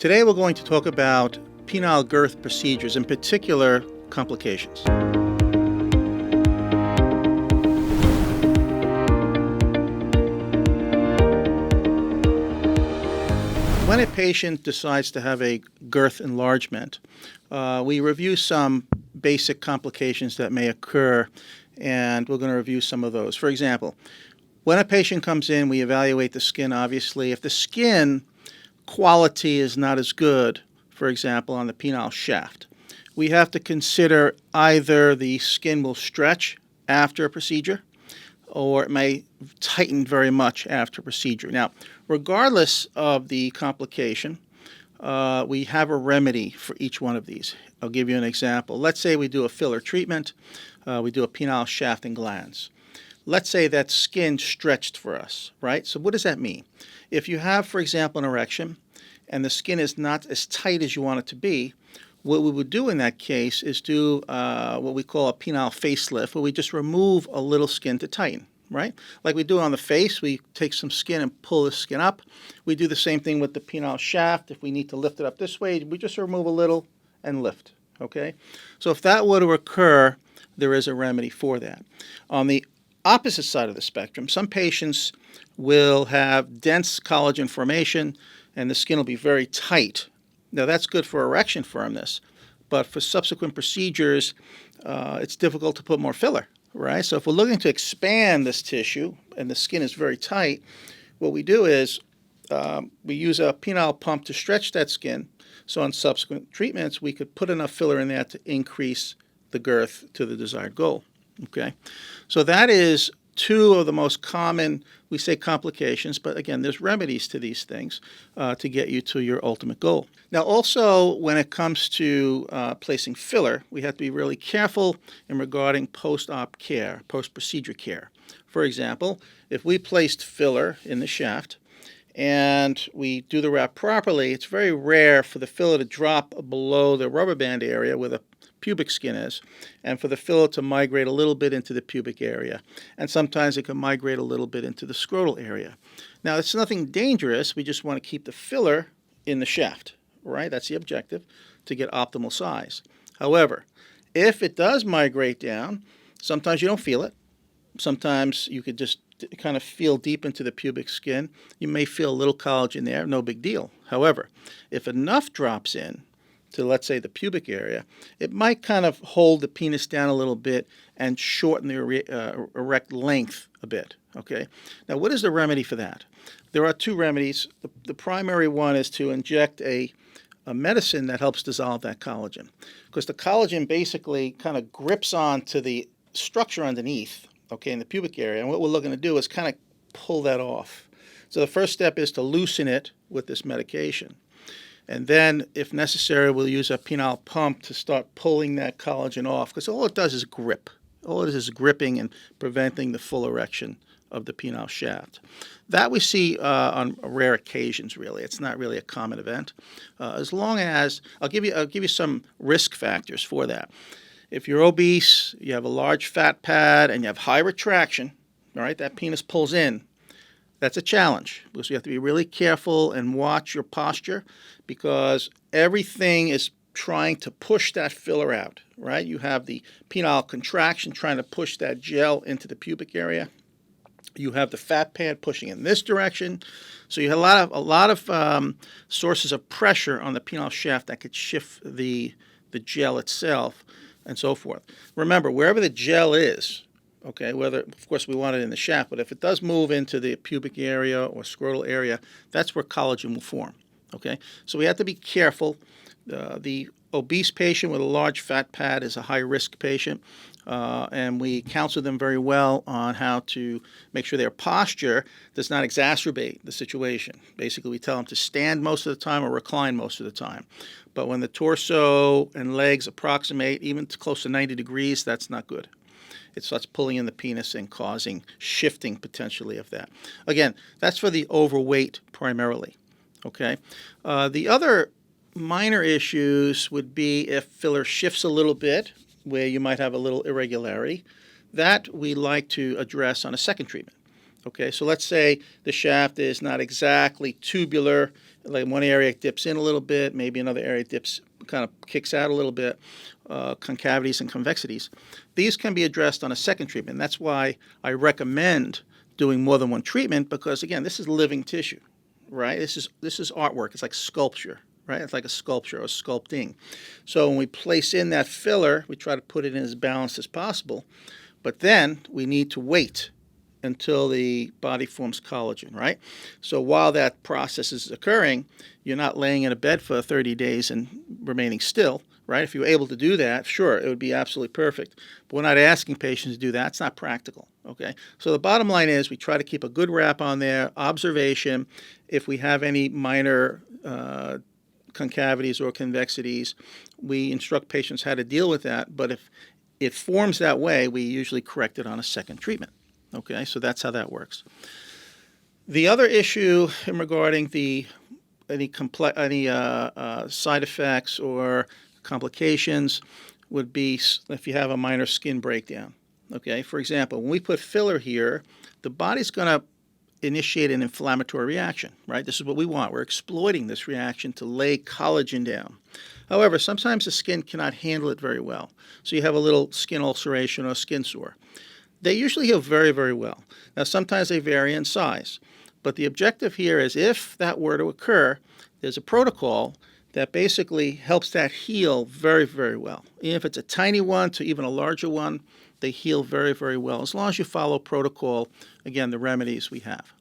Today we're going to talk about penile girth procedures, in particular complications. When a patient decides to have a girth enlargement, we review some basic complications that may occur, and we're going to review some of those. For example, when a patient comes in, we evaluate the skin, obviously. If the skin quality is not as good, for example, on the penile shaft, we have to consider either the skin will stretch after a procedure or it may tighten very much after a procedure. Now, regardless of the complication, we have a remedy for each one of these. I'll give you an example. Let's say we do a filler treatment. We do a penile shaft and glands. Let's say that skin stretched for us, right? So what does that mean? If you have, for example, an erection and the skin is not as tight as you want it to be, what we would do in that case is do what we call a penile facelift, where we just remove a little skin to tighten, right? Like we do on the face, we take some skin and pull the skin up. We do the same thing with the penile shaft. If we need to lift it up this way, we just remove a little and lift, okay? So if that were to occur, there is a remedy for that. On the opposite side of the spectrum, some patients will have dense collagen formation and the skin will be very tight. Now that's good for erection firmness, but for subsequent procedures, it's difficult to put more filler, right? So if we're looking to expand this tissue and the skin is very tight, what we do is we use a penile pump to stretch that skin. So on subsequent treatments, we could put enough filler in there to increase the girth to the desired goal. Okay, so that is two of the most common, we say complications, but again, there's remedies to these things to get you to your ultimate goal. Now also, when it comes to placing filler, we have to be really careful in regarding post-op care, post-procedure care. For example, if we placed filler in the shaft and we do the wrap properly, it's very rare for the filler to drop below the rubber band area where the pubic skin is, and for the filler to migrate a little bit into the pubic area. And sometimes it can migrate a little bit into the scrotal area. Now, it's nothing dangerous. We just want to keep the filler in the shaft, right? That's the objective, to get optimal size. However, if it does migrate down, sometimes you don't feel it. Sometimes you could just kind of feel deep into the pubic skin. You may feel a little collagen there, no big deal. However, if enough drops in to, let's say, the pubic area, it might kind of hold the penis down a little bit and shorten the erect length a bit, okay? Now, what is the remedy for that? There are two remedies. The primary one is to inject a medicine that helps dissolve that collagen, because the collagen basically kind of grips onto the structure underneath, okay, in the pubic area, and what we're looking to do is kind of pull that off. So the first step is to loosen it with this medication. And then, if necessary, we'll use a penile pump to start pulling that collagen off, because all it does is grip. All it is gripping and preventing the full erection of the penile shaft. That we see on rare occasions, really. It's not really a common event. As long as, I'll give you some risk factors for that. If you're obese, you have a large fat pad, and you have high retraction, all right, that penis pulls in. That's a challenge, because you have to be really careful and watch your posture, because everything is trying to push that filler out, right? You have the penile contraction trying to push that gel into the pubic area. You have the fat pad pushing in this direction. So you have a lot of sources of pressure on the penile shaft that could shift the gel itself and so forth. Remember, wherever the gel is, okay, whether, of course, we want it in the shaft, but if it does move into the pubic area or scrotal area, that's where collagen will form, okay? So we have to be careful. The obese patient with a large fat pad is a high-risk patient, and we counsel them very well on how to make sure their posture does not exacerbate the situation. Basically, we tell them to stand most of the time or recline most of the time. But when the torso and legs approximate even to close to 90 degrees, that's not good. It starts pulling in the penis and causing shifting potentially of that. Again, that's for the overweight primarily, okay? The other minor issues would be if filler shifts a little bit, where you might have a little irregularity. That we like to address on a second treatment. Okay, so let's say the shaft is not exactly tubular like one area dips in a little bit, maybe another area kind of kicks out a little bit, concavities and convexities. These can be addressed on a second treatment. That's why I recommend doing more than one treatment, because again, this is living tissue, right? This is artwork. It's like sculpture, right? It's like a sculpture or sculpting. So when we place in that filler, we try to put it in as balanced as possible, but then we need to wait until the body forms collagen, right? So while that process is occurring, you're not laying in a bed for 30 days and remaining still, right? If you were able to do that, sure, it would be absolutely perfect. But we're not asking patients to do that. It's not practical, okay? So the bottom line is we try to keep a good wrap on there, observation. If we have any minor concavities or convexities, we instruct patients how to deal with that. But if it forms that way, we usually correct it on a second treatment. Okay, so that's how that works. The other issue regarding any side effects or complications would be if you have a minor skin breakdown. Okay, for example, when we put filler here, the body's going to initiate an inflammatory reaction, right? This is what we want. We're exploiting this reaction to lay collagen down. However, sometimes the skin cannot handle it very well. So you have a little skin ulceration or skin sore. They usually heal very, very well. Now, sometimes they vary in size, but the objective here is if that were to occur, there's a protocol that basically helps that heal very, very well. Even if it's a tiny one to even a larger one, they heal very, very well, as long as you follow protocol, again, the remedies we have.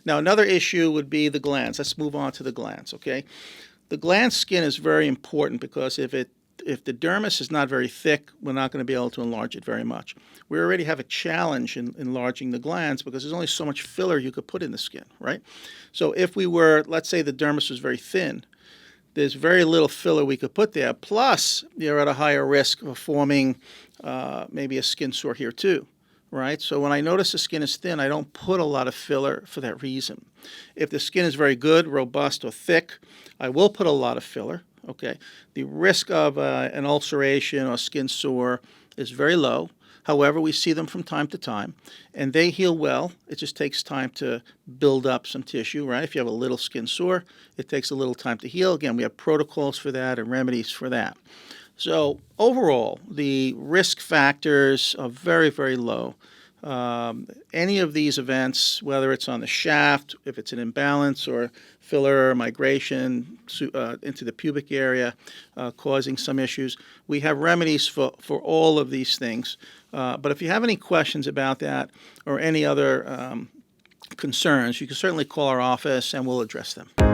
Now, another issue would be the glands. Let's move on to the glands, okay? The gland skin is very important because if the dermis is not very thick, we're not going to be able to enlarge it very much. We already have a challenge in enlarging the glands because there's only so much filler you could put in the skin, right? So if we were, let's say the dermis was very thin, there's very little filler we could put there. Plus, you're at a higher risk of forming maybe a skin sore here too, right? So when I notice the skin is thin, I don't put a lot of filler for that reason. If the skin is very good, robust, or thick, I will put a lot of filler. Okay, the risk of an ulceration or skin sore is very low. However, we see them from time to time, and they heal well. It just takes time to build up some tissue, right? If you have a little skin sore, it takes a little time to heal. Again, we have protocols for that and remedies for that. So overall, the risk factors are very, very low. Any of these events, whether it's on the shaft, if it's an imbalance or filler migration into the pubic area causing some issues, we have remedies for all of these things. But if you have any questions about that or any other concerns, you can certainly call our office and we'll address them.